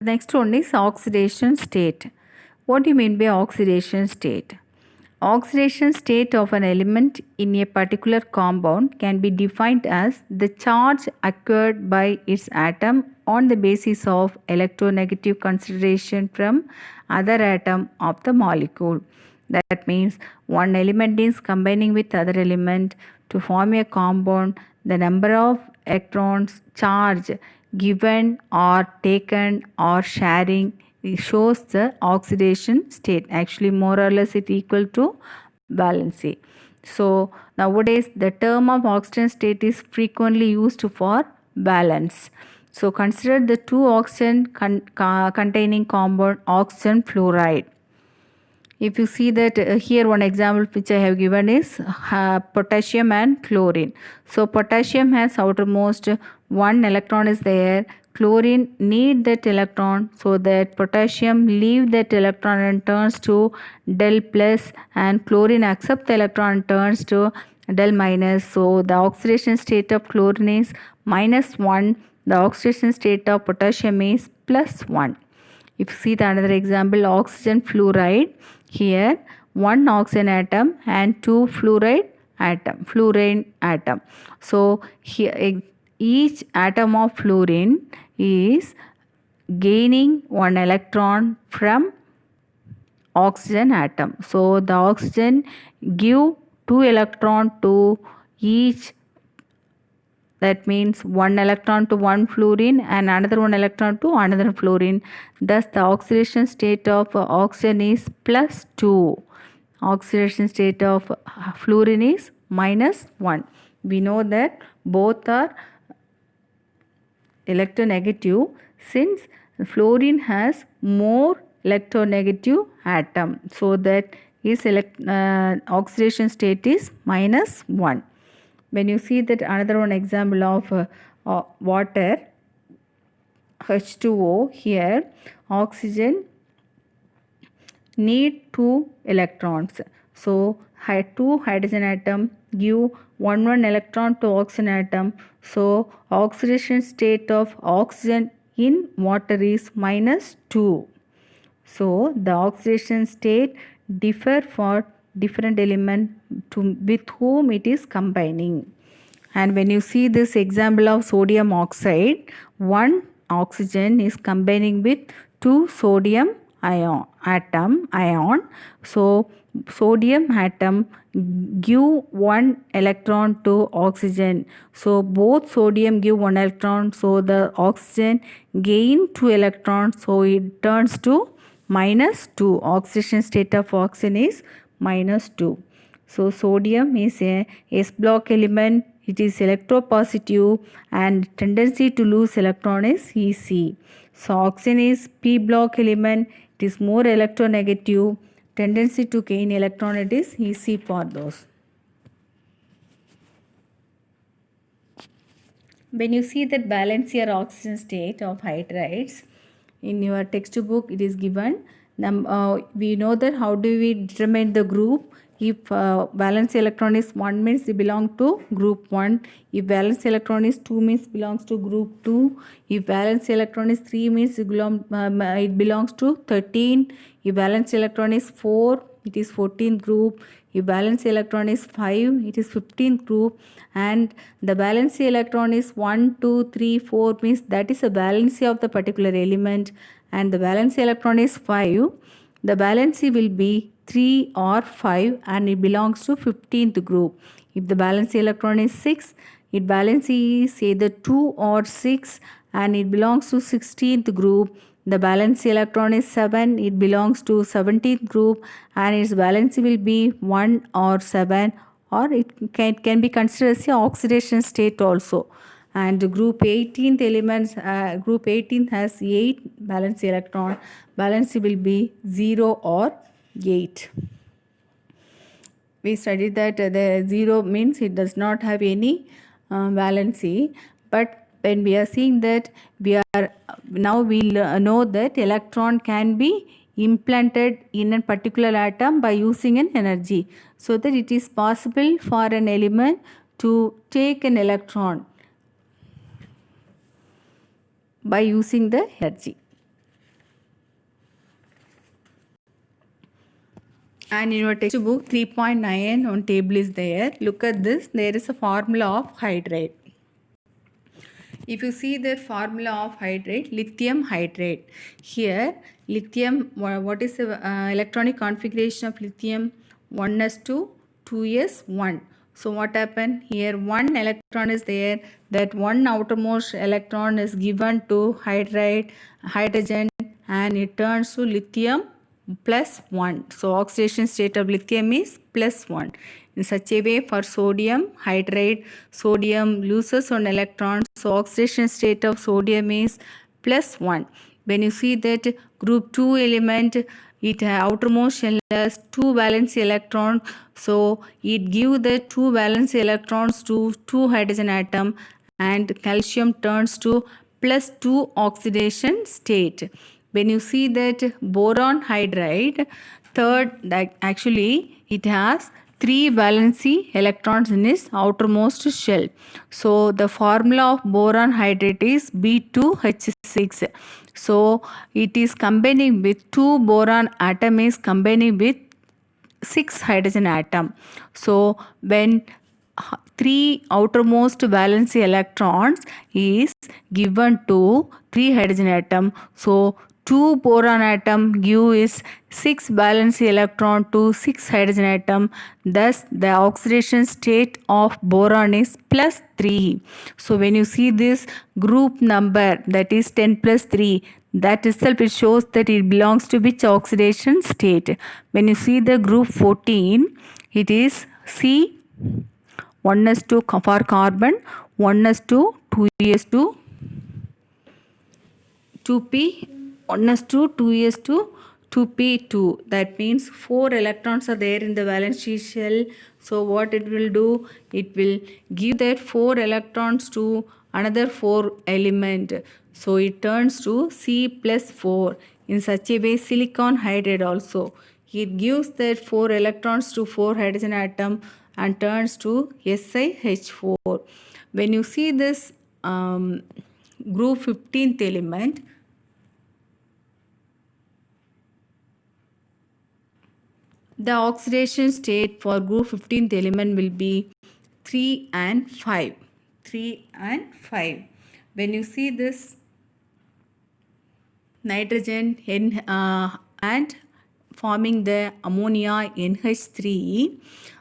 Next one is oxidation state. What do you mean by oxidation state? Oxidation state of an element in a particular compound can be defined as the charge acquired by its atom on the basis of electronegative consideration from other atom of the molecule. That means one element is combining with other element to form a compound. The number of electrons charge given or taken or sharing, it shows the oxidation state. Actually, more or less it equal to valency. So nowadays the term of oxidation state is frequently used for valence. So consider the two oxygen containing compound oxygen fluoride. If you see that here one example which I have given is potassium and chlorine. So potassium has outermost one electron is there. Chlorine need that electron, so that potassium leave that electron and turns to del plus, and chlorine accept the electron and turns to del minus. So the oxidation state of chlorine is -1. The oxidation state of potassium is +1. If you see the another example, oxygen fluoride, here one oxygen atom and two fluorine atom. So here each atom of fluorine is gaining one electron from oxygen atom. So the oxygen give two electron to each, that means one electron to one fluorine and another one electron to another fluorine. Thus the oxidation state of oxygen is +2. Oxidation state of fluorine is -1. We know that both are electronegative since fluorine has more electronegative atom, so that its oxidation state is -1. When you see that another one example of water, H2O, here oxygen need two electrons. So two hydrogen atom give one electron to oxygen atom. So oxidation state of oxygen in water is -2. So the oxidation state differ for different element with whom it is combining. And when you see this example of sodium oxide, one oxygen is combining with two sodium ion. So sodium atom give one electron to oxygen. So both sodium give one electron. So the oxygen gain two electrons. So it turns to -2. Oxidation state of oxygen is -2. So sodium is a S block element. It is electropositive and tendency to lose electron is Ec. So oxygen is P block element. It is more electronegative. Tendency to gain electron, it is Ec for those. When you see that valency or oxidation state of hydrides, in your textbook it is given. We know that how do we determine the group. If valence electron is 1 means it belongs to group 1. If valence electron is 2 means belongs to group 2. If valence electron is 3 means it belongs to 13. If valence electron is 4, it is 14th group. If valence electron is 5, it is 15th group. And the valence electron is 1, 2, 3, 4 means that is a valency of the particular element. And the valence electron is 5. The valency will be 3 or 5 and it belongs to 15th group. If the valency electron is 6, its valency is either 2 or 6 and it belongs to 16th group. The valency electron is 7, it belongs to 17th group and its valency will be 1 or 7, or it can be considered as a oxidation state also. And group 18th elements, group 18 has 8 valence electron. Valency will be 0 or 8. We studied that the 0 means it does not have any valency, but when we are seeing that we know that electron can be implanted in a particular atom by using an energy, so that it is possible for an element to take an electron by using the energy. And in your textbook 3.9 on table is there. Look at this. There is a formula of hydrate. If you see the formula of hydrate, lithium hydrate. Here, lithium, what is the electronic configuration of lithium? 1s2, 2s1. So what happened? Here one electron is there. That one outermost electron is given to hydrogen, and it turns to lithium plus 1. So oxidation state of lithium is plus 1. In such a way, for sodium hydrate, sodium loses one electron. So oxidation state of sodium is plus 1. When you see that group 2 element, it outermost shell has 2 valence electrons. So it gives the 2 valence electrons to 2 hydrogen atom, and calcium turns to plus 2 oxidation state. When you see that boron hydride, third, that actually it has 3 valency electrons in its outermost shell. So the formula of boron hydrate is B2H6. So it is combining with 2 boron atom is combining with 6 hydrogen atom. So when 3 outermost valency electrons is given to 3 hydrogen atom, so 2 boron atom give is 6 valency electron to 6 hydrogen atom. Thus the oxidation state of boron is plus 3. So when you see this group number, that is 10 plus 3, that itself it shows that it belongs to which oxidation state. When you see the group 14, it is C 1s2 for carbon, 1s2, 2s2, 2p, 1s2, 2s2, 2p2. That means 4 electrons are there in the valence shell. So what it will do? It will give that 4 electrons to another 4 element. So it turns to C plus 4. In such a way, silicon hydride also. It gives that 4 electrons to 4 hydrogen atom and turns to SiH4. When you see this group 15th element, the oxidation state for group 15th element will be 3 and 5. 3 and 5. When you see this nitrogen and forming the ammonia NH3,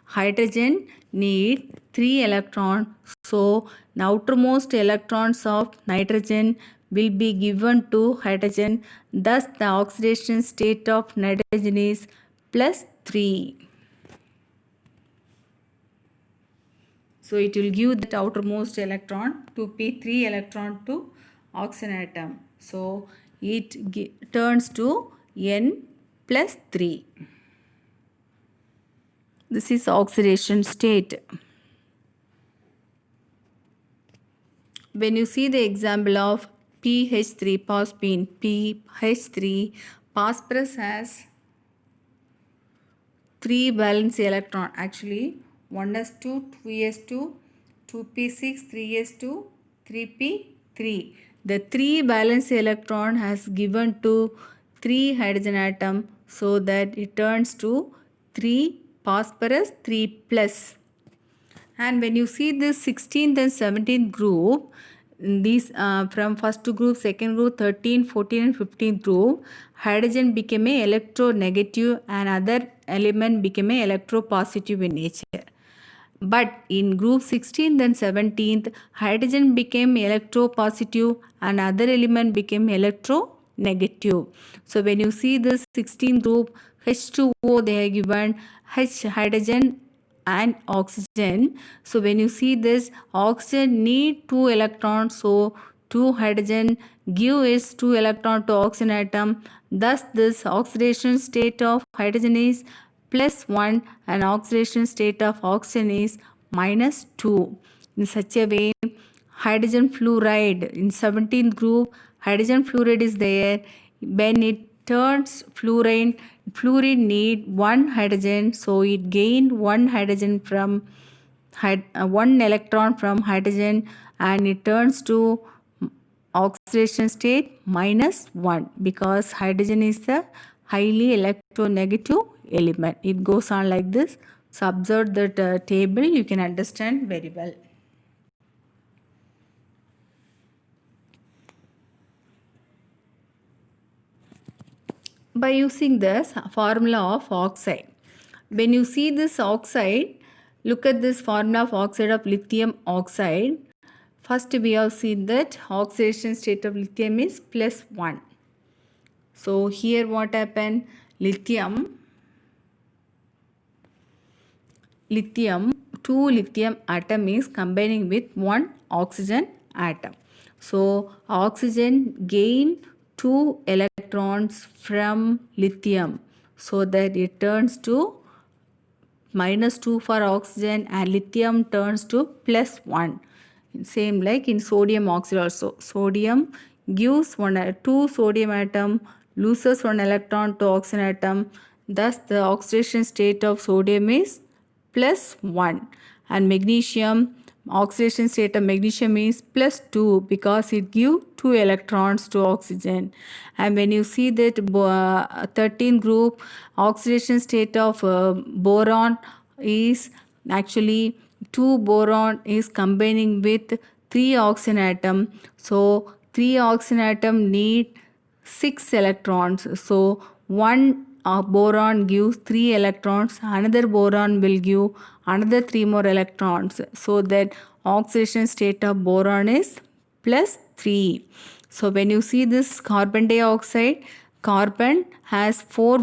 hydrogen need 3 electrons. So the outermost electrons of nitrogen will be given to hydrogen. Thus the oxidation state of nitrogen is plus 3. So it will give that outermost electron to p3 electron to oxygen atom. So it turns to N plus 3. This is oxidation state. When you see the example of PH3 phosphine, PH3, phosphorus has 3 valence electron. Actually 1s2, 2s2, 2p6, 3s2, 3p3. The 3 valence electron has given to 3 hydrogen atom, so that it turns to 3 phosphorus 3 plus. And when you see this 16th and 17th group, these from first group, second group, 13, 14 and 15th group, hydrogen became a electronegative and other element became a electropositive in nature. But in group 16th and 17th, hydrogen became electropositive and other element became electronegative. So when you see this 16th group, H2O, they are given H hydrogen and oxygen. So when you see this, oxygen need 2 electrons, so 2 hydrogen give is 2 electron to oxygen atom. Thus this oxidation state of hydrogen is plus 1 and oxidation state of oxygen is minus 2. In such a way, hydrogen fluoride in 17th group, hydrogen fluoride is there. When it turns fluorine need 1 hydrogen, so it gained 1 hydrogen from 1 electron from hydrogen, and it turns to oxidation state minus 1, because hydrogen is the highly electronegative element. It goes on like this. So observe that table, you can understand very well. By using this formula of oxide. When you see this oxide, look at this formula of oxide of lithium oxide. First we have seen that oxidation state of lithium is +1. So here what happened? Lithium, two lithium atom is combining with one oxygen atom. So oxygen gain 2 electrons from lithium, so that it turns to -2 for oxygen and lithium turns to +1. Same like in sodium oxide also. Sodium gives two sodium atom, loses 1 electron to oxygen atom. Thus the oxidation state of sodium is +1. And magnesium, oxidation state of magnesium is +2 because it gives 2 electrons to oxygen. And when you see that 13 group, oxidation state of boron is actually 2 boron is combining with 3 oxygen atom. So 3 oxygen atom need 6 electrons. So one boron gives 3 electrons, another boron will give another 3 more electrons, so that oxidation state of boron is +3. So when you see this carbon dioxide, carbon has 4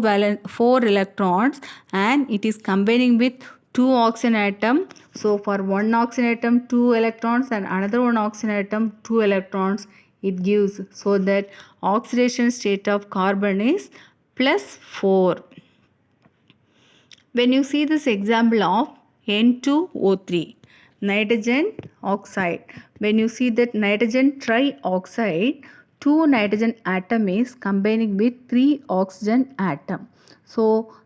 electrons and it is combining with 2 oxygen atom. So for one oxygen atom 2 electrons and another one oxygen atom 2 electrons it gives, so that oxidation state of carbon is +4. When you see this example of N2O3, nitrogen oxide, when you see that nitrogen trioxide, 2 nitrogen atom is combining with 3 oxygen atom. So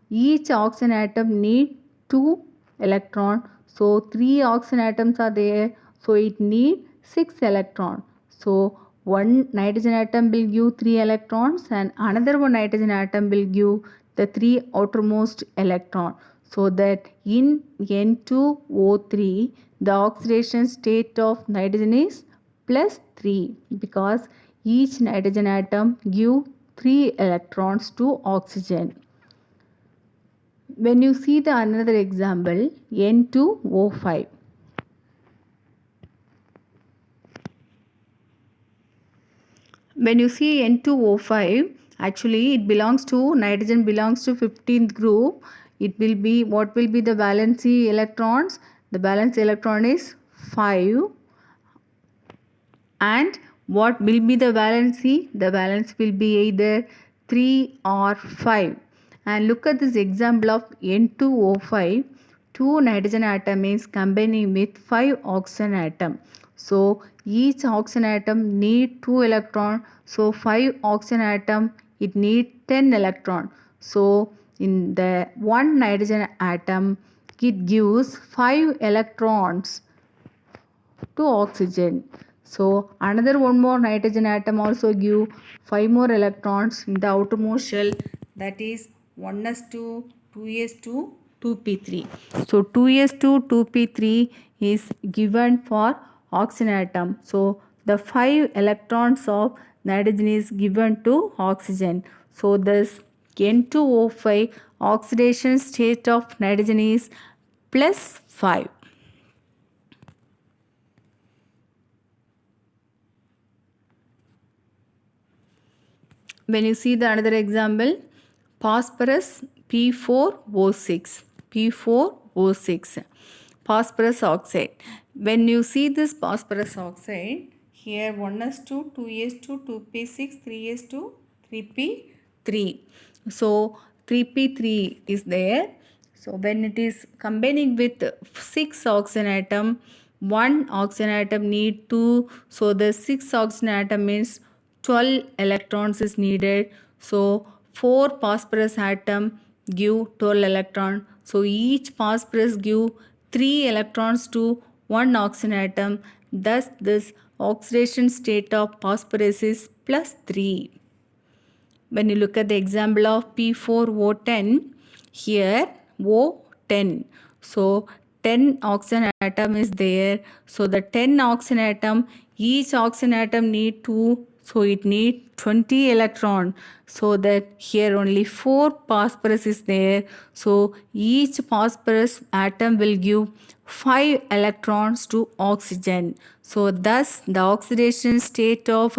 each oxygen atom need 2 electron. So 3 oxygen atoms are there. So it need 6 electron. So one nitrogen atom will give 3 electrons and another one nitrogen atom will give the 3 outermost electron. So that in N2O3 the oxidation state of nitrogen is +3 because each nitrogen atom give 3 electrons to oxygen. When you see the another example, N2O5. When you see N2O5, actually it belongs to, nitrogen belongs to 15th group. It will be, what will be the valency electrons? The valence electron is 5. And what will be the valency? The valence will be either 3 or 5. And look at this example of N2O5. 2 nitrogen atom is combining with 5 oxygen atom. So each oxygen atom need 2 electron. So 5 oxygen atom it need 10 electron. So in the one nitrogen atom it gives 5 electrons to oxygen. So another one more nitrogen atom also give 5 more electrons in the outermost shell, that is 1s2, 2s2, 2p3. So 2s2, 2p3 is given for oxygen atom. So the 5 electrons of nitrogen is given to oxygen. So this N2O5 oxidation state of nitrogen is +5. When you see the another example, phosphorus P4O6, P4O6, phosphorus oxide. When you see this phosphorus oxide, here 1s2, 2s2, 2p6, 3s2, 3p3. So 3p3 is there. So when it is combining with 6 oxygen atom, one oxygen atom need 2. So the 6 oxygen atom means 12 electrons is needed. So 4 phosphorus atom give 12 electron. So each phosphorus give 3 electrons to one oxygen atom. Thus this oxidation state of phosphorus is +3. When you look at the example of P4O10, Here O10. So 10 oxygen atom is there. So the 10 oxygen atom, each oxygen atom need 2. So it need 20 electron. So that here only 4 phosphorus is there. So each phosphorus atom will give 5 electrons to oxygen. So thus the oxidation state of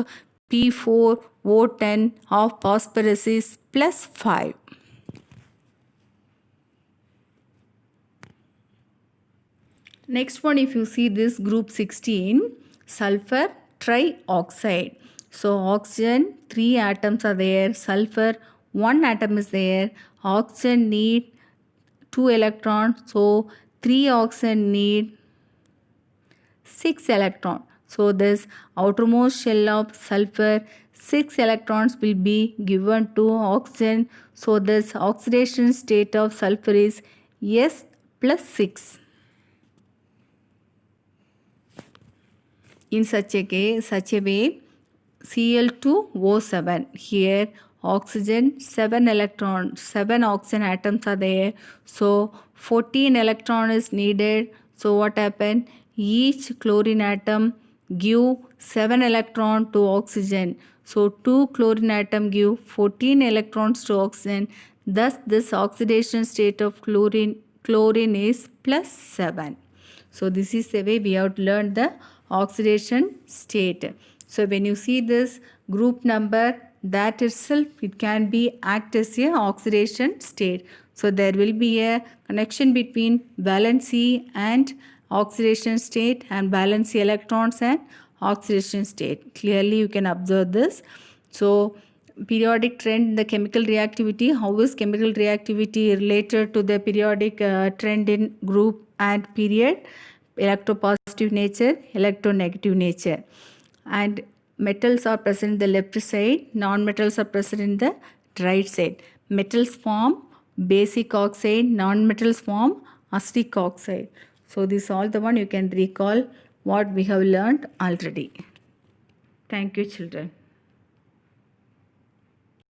P4O10 of phosphorus is plus 5. Next one, if you see this group 16, sulfur trioxide. So oxygen 3 atoms are there, sulfur 1 atom is there, oxygen need 2 electrons, so 3 oxygen need 6 electrons. So this outermost shell of sulfur, 6 electrons will be given to oxygen. So this oxidation state of sulfur is S plus 6. In such a way, Cl2O7. Here oxygen 7 electrons, 7 oxygen atoms are there. So 14 electron is needed. So what happened? Each chlorine atom give 7 electron to oxygen. So 2 chlorine atom give 14 electrons to oxygen. Thus this oxidation state of chlorine is plus 7. So this is the way we have learned the oxidation state. So when you see this group number, that itself it can be act as a oxidation state. So there will be a connection between valency and oxidation state and valency electrons and oxidation state. Clearly you can observe this. So periodic trend in the chemical reactivity, how is chemical reactivity related to the periodic trend in group and period? Electropositive nature, electronegative nature, and metals are present in the left side, non-metals are present in the right side. Metals form basic oxide, non-metals form acetic oxide. So this all the one you can recall what we have learned already. Thank you, children.